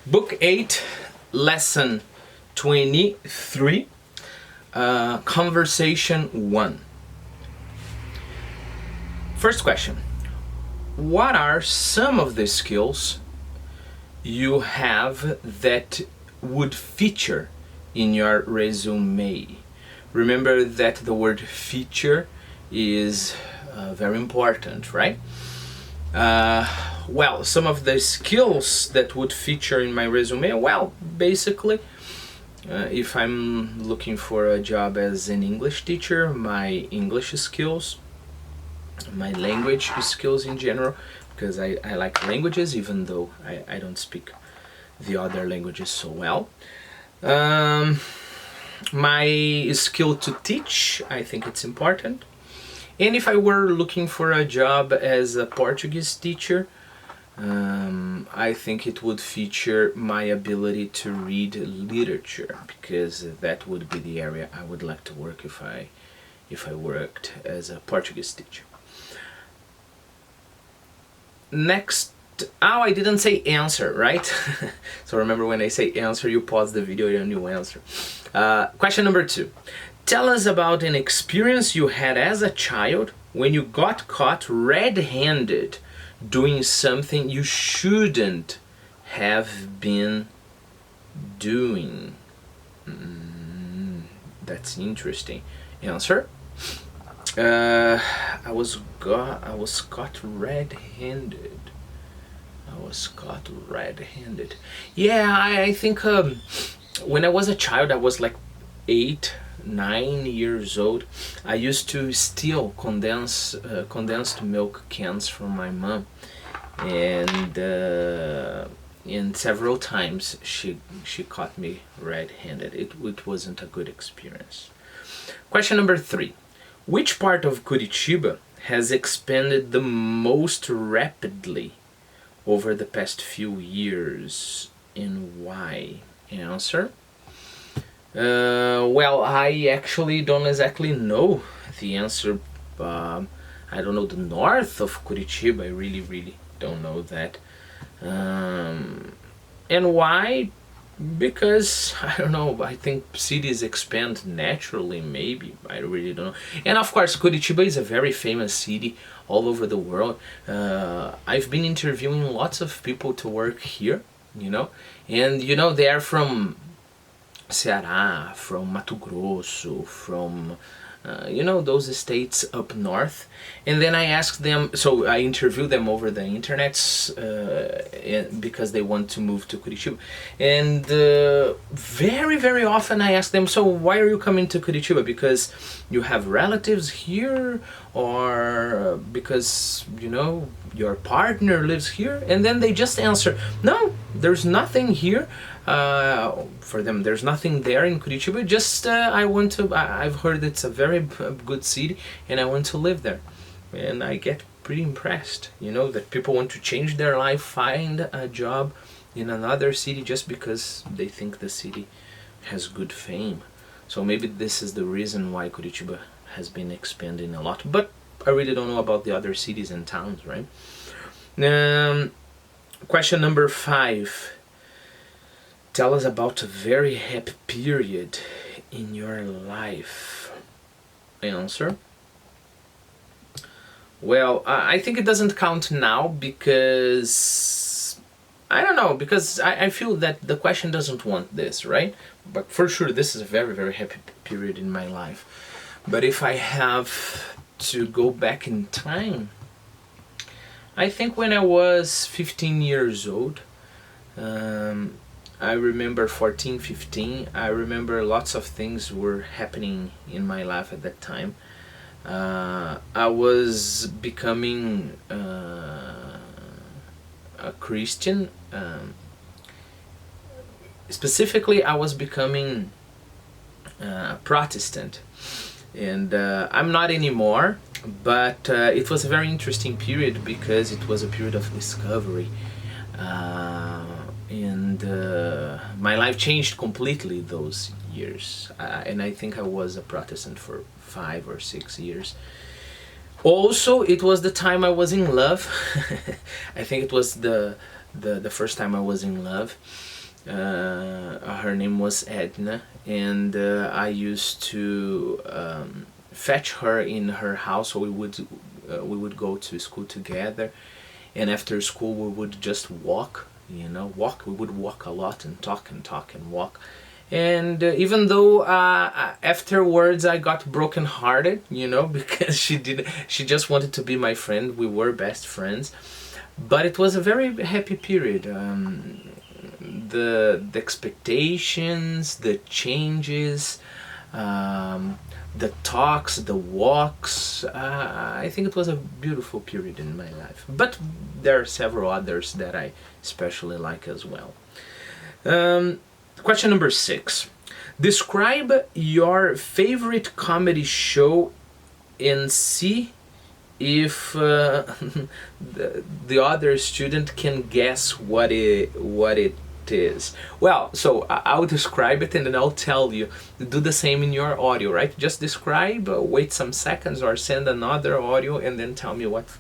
Book 8, Lesson 23, Conversation 1. First question. What are some of the skills you have that would feature in your resume? Remember that the word feature is very important, right? Well, some of the skills that would feature in my resume, well, basically, if I'm looking for a job as an English teacher, my English skills, my language skills in general, because I like languages even though I don't speak the other languages so well. My skill to teach, I think it's important. And if I were looking for a job as a Portuguese teacher, I think it would feature my ability to read literature, because that would be the area I would like to work if I worked as a Portuguese teacher. Next, I didn't say answer, right? So remember, when I say answer, you pause the video and you answer. Question number 2. Tell us about an experience you had as a child when you got caught red-handed doing something you shouldn't have been doing. That's interesting. Answer. I was caught red-handed. Yeah, I think when I was a child, I was like 8-9 years old. I used to steal condensed milk cans from my mom, and several times she caught me red-handed. It wasn't a good experience. Question number 3. Which part of Curitiba has expanded the most rapidly over the past few years, and why? Answer. Well, I actually don't exactly know the answer. I don't know the north of Curitiba. I really don't know that. And why? Because, I don't know, I think cities expand naturally, maybe. I really don't know. And of course, Curitiba is a very famous city all over the world. I've been interviewing lots of people to work here, and they are from Ceará, from Mato Grosso, from those states up north. And then I asked them, so I interview them over the internet because they want to move to Curitiba. And very often I ask them, so why are you coming to Curitiba? Because you have relatives here, or because your partner lives here? And then they just answer, no, there's nothing here. For them, there's nothing there in Curitiba. Just I've heard it's a very good city, and I want to live there. And I get pretty impressed, that people want to change their life, find a job in another city just because they think the city has good fame. So maybe this is the reason why Curitiba has been expanding a lot. But I really don't know about the other cities and towns, right? Question number 5. Tell us about a very happy period in your life. Answer. Well, I think it doesn't count now because I don't know, because I feel that the question doesn't want this, right? But for sure, this is a very happy period in my life. But if I have to go back in time, I think when I was 15 years old, I remember 14, 15. I remember lots of things were happening in my life at that time. I was becoming a Christian. Specifically, I was becoming a Protestant. And I'm not anymore, but it was a very interesting period because it was a period of discovery. And my life changed completely those years. And I think I was a Protestant for 5 or 6 years. Also, it was the time I was in love. I think it was the the first time I was in love. Her name was Edna, and I used to fetch her in her house. So we would go to school together, and after school we would just walk. Walk. We would walk a lot and talk and talk and walk. And even though afterwards I got brokenhearted, because she just wanted to be my friend. We were best friends, but it was a very happy period. The expectations, the changes, the talks, the walks. I think it was a beautiful period in my life. But there are several others that I especially like as well. Question number 6. Describe your favorite comedy show and see if the other student can guess what it is. Well, so I'll describe it and then I'll tell you. Do the same in your audio, right? Just describe, wait some seconds, or send another audio and then tell me what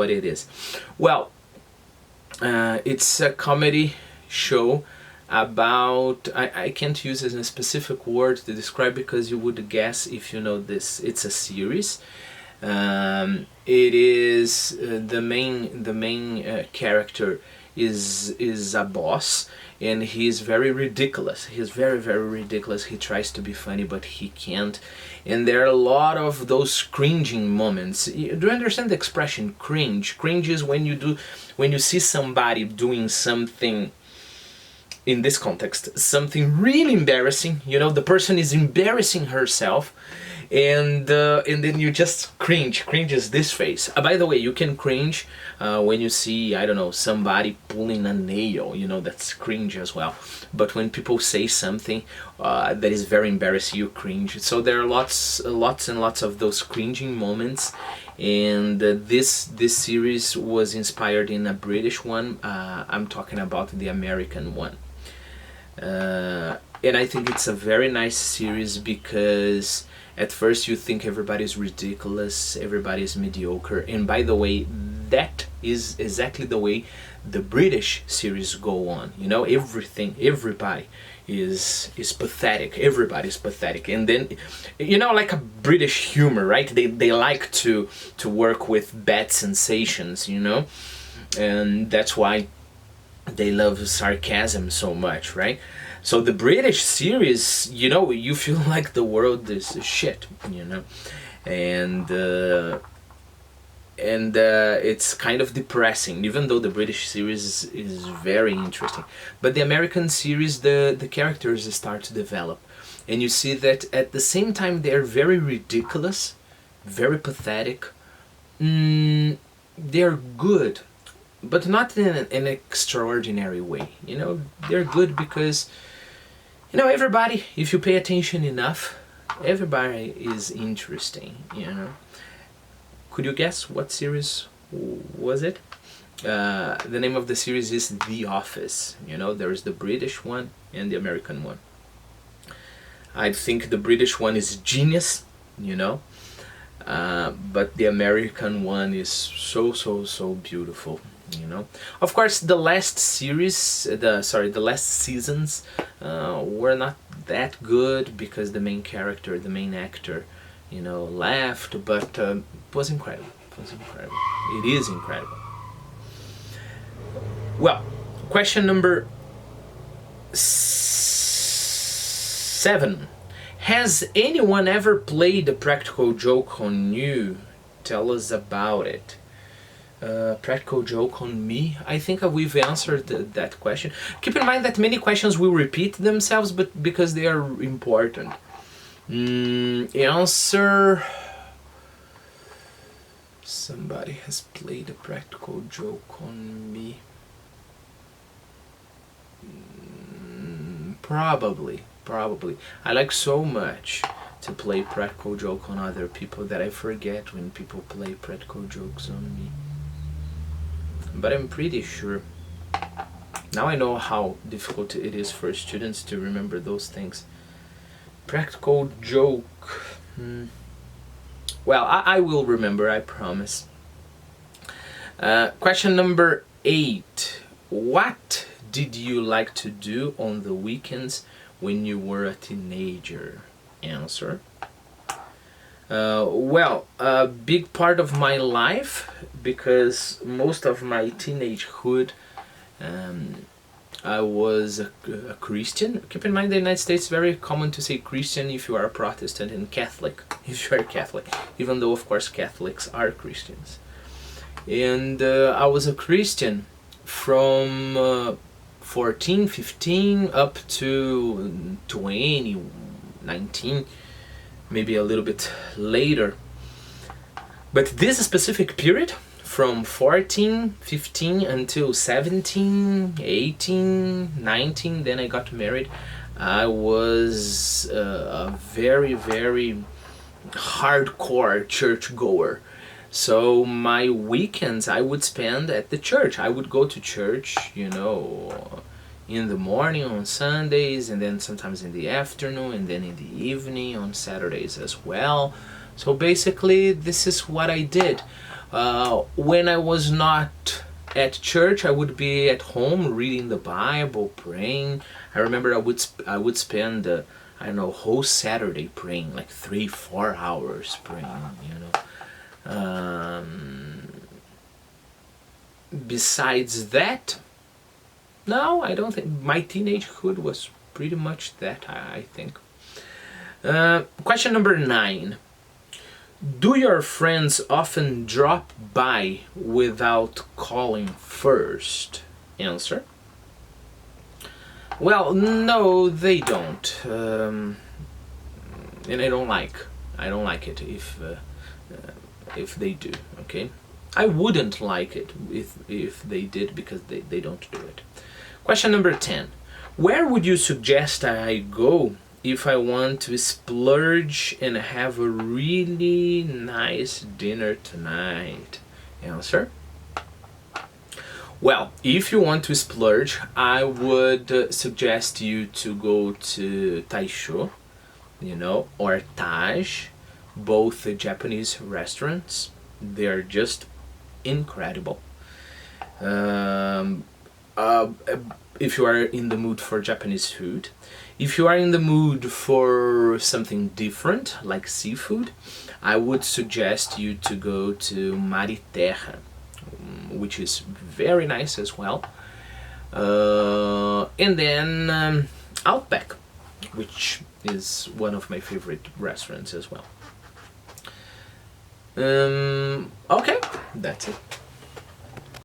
it is. Well, it's a comedy show about, I can't use a specific word to describe because you would guess if you know this. It's a series. It is the main character is a boss, and he's very ridiculous. He's very, very ridiculous. He tries to be funny, but he can't. And there are a lot of those cringing moments. Do you understand the expression cringe? Cringe is when you see somebody doing something, in this context, something really embarrassing. The person is embarrassing herself, and then you just cringe. Cringe is this face. By the way, you can cringe when you see, I don't know, somebody pulling a nail. That's cringe as well. But when people say something that is very embarrassing, you cringe. So there are lots and lots of those cringing moments. And this series was inspired in a British one. I'm talking about the American one. And I think it's a very nice series because at first you think everybody's ridiculous, everybody's mediocre, and by the way, that is exactly the way the British series go on. Everybody is pathetic. Everybody's pathetic, and then like a British humor, right? They like to work with bad sensations, and that's why they love sarcasm so much, right? So the British series, you feel like the world is shit, and it's kind of depressing, even though the British series is very interesting. But the American series, the characters start to develop, and you see that at the same time they're very ridiculous, very pathetic. They're good, but not in an extraordinary way. They're good because everybody, if you pay attention enough, everybody is interesting. Could you guess what series was it? The name of the series is The Office. There is the British one and the American one. I think the British one is genius, but the American one is so beautiful. Of course, the last series, the last seasons were not that good because the main character, the main actor, left. But it was incredible. It was incredible. It is incredible. Well, question number 7. Has anyone ever played a practical joke on you? Tell us about it. Practical joke on me? I think we've answered that question. Keep in mind that many questions will repeat themselves, but because they are important. Answer. Somebody has played a practical joke on me. Probably. I like so much to play practical joke on other people that I forget when people play practical jokes on me. But I'm pretty sure. Now I know how difficult it is for students to remember those things. Practical joke. Well, I will remember, I promise. Question number 8. What did you like to do on the weekends when you were a teenager? Answer. Well, a big part of my life, because most of my teenagehood, I was a Christian. Keep in mind, the United States, very common to say Christian if you are a Protestant, and Catholic if you are Catholic, even though of course Catholics are Christians. And I was a Christian from 14, 15 up to 20, 19, maybe a little bit later. But this specific period, from 14, 15 until 17, 18, 19, then I got married, I was a very, very hardcore church goer. So my weekends I would spend at the church. I would go to church, in the morning on Sundays, and then sometimes in the afternoon, and then in the evening on Saturdays as well. So basically, this is what I did. When I was not at church, I would be at home reading the Bible, praying. I remember I would spend whole Saturday praying, like 3-4 hours praying. Besides that, no, I don't think my teenagehood was pretty much that. I think. Question number 9. Do your friends often drop by without calling first? Answer. Well, no, they don't, and I don't like it if they do. Okay, I wouldn't like it if they did, because they don't do it. Question number 10. Where would you suggest I go if I want to splurge and have a really nice dinner tonight? Answer. Well, if you want to splurge, I would suggest you to go to Taisho, or Taj, both Japanese restaurants. They're just incredible. If you are in the mood for Japanese food. If you are in the mood for something different, like seafood, I would suggest you to go to Mariterra, which is very nice as well. And then Outback, which is one of my favorite restaurants as well. Okay, that's it.